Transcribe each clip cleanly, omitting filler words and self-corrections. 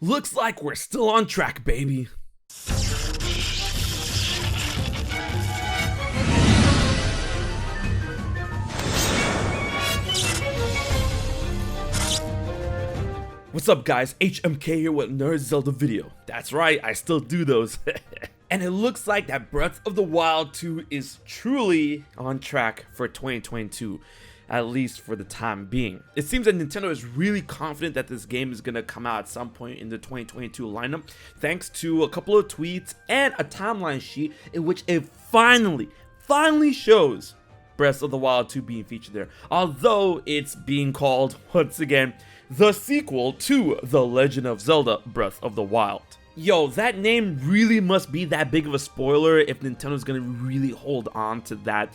Looks like we're still on track, baby. What's up guys, HMK here with another Zelda video. That's right, I still do those. And it looks like that Breath of the Wild 2 is truly on track for 2022, at least for the time being. It seems that Nintendo is really confident that this game is going to come out at some point in the 2022 lineup, thanks to a couple of tweets and a timeline sheet in which it finally shows Breath of the Wild 2 being featured there, although it's being called, once again, the sequel to The Legend of Zelda Breath of the Wild. Yo, that name really must be that big of a spoiler if Nintendo's gonna really hold on to that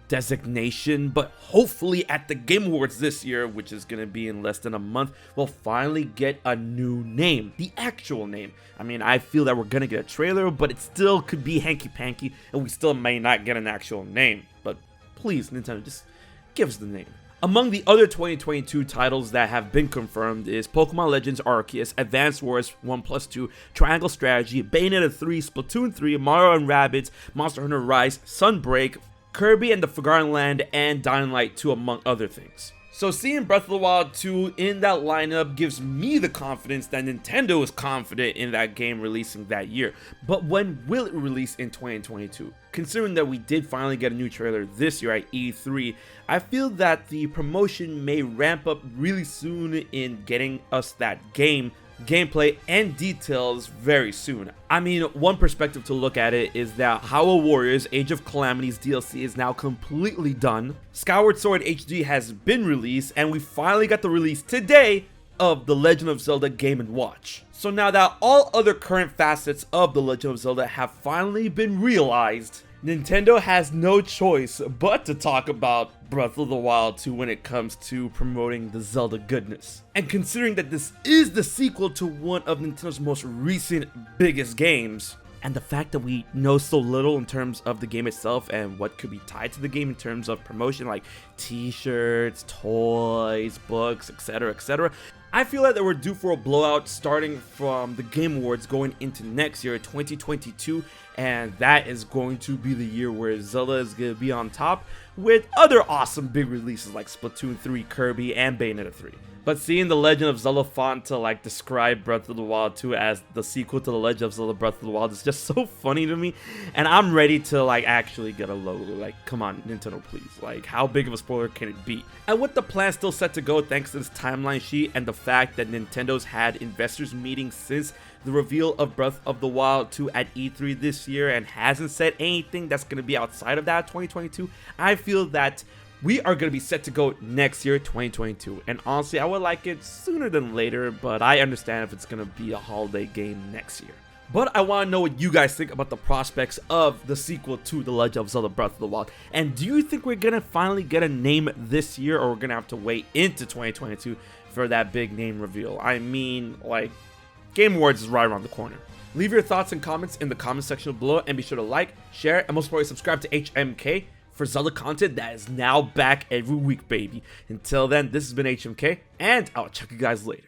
designation, but hopefully at the Game Awards this year, which is gonna be in less than a month, we'll finally get a new name, the actual name. I mean, I feel that we're gonna get a trailer, but it still could be hanky-panky, and we still may not get an actual name. But please, Nintendo, just give us the name. Among the other 2022 titles that have been confirmed is Pokemon Legends Arceus, Advance Wars 1+2, Triangle Strategy, Bayonetta 3, Splatoon 3, Mario & Rabbids, Monster Hunter Rise, Sunbreak, Kirby and the Forgotten Land, and Dying Light 2, among other things. So seeing Breath of the Wild 2 in that lineup gives me the confidence that Nintendo is confident in that game releasing that year. But when will it release in 2022? Considering that we did finally get a new trailer this year at E3, I feel that the promotion may ramp up really soon in getting us that gameplay and details very soon. I mean, one perspective to look at it is that Hyrule Warrior's Age of Calamity's DLC is now completely done. Skyward Sword HD has been released, and we finally got the release today of The Legend of Zelda Game & Watch. So now that all other current facets of The Legend of Zelda have finally been realized, Nintendo has no choice but to talk about Breath of the Wild 2 when it comes to promoting the Zelda goodness. And considering that this is the sequel to one of Nintendo's most recent biggest games, and the fact that we know so little in terms of the game itself and what could be tied to the game in terms of promotion like t-shirts, toys, books, etc., I feel like we're due for a blowout starting from the Game Awards going into next year, 2022, and that is going to be the year where Zelda is going to be on top with other awesome big releases like Splatoon 3, Kirby, and Bayonetta 3. But seeing the Legend of Zelda font to describe Breath of the Wild 2 as the sequel to the Legend of Zelda Breath of the Wild is just so funny to me, and I'm ready to actually get a logo. Come on, Nintendo, please. How big of a spoiler can it be? And with the plan still set to go thanks to this timeline sheet and the fact that Nintendo's had investors meetings since the reveal of Breath of the Wild 2 at E3 this year and hasn't said anything that's going to be outside of that 2022, I feel that we are going to be set to go next year, 2022. And honestly, I would like it sooner than later, but I understand if it's going to be a holiday game next year. But I want to know what you guys think about the prospects of the sequel to The Legend of Zelda Breath of the Wild. And do you think we're going to finally get a name this year, or we're going to have to wait into 2022 for that big name reveal? I mean, Game Awards is right around the corner. Leave your thoughts and comments in the comment section below, and be sure to like, share, and most importantly subscribe to HMK for Zelda content that is now back every week, baby. Until then, this has been HMK, and I'll check you guys later.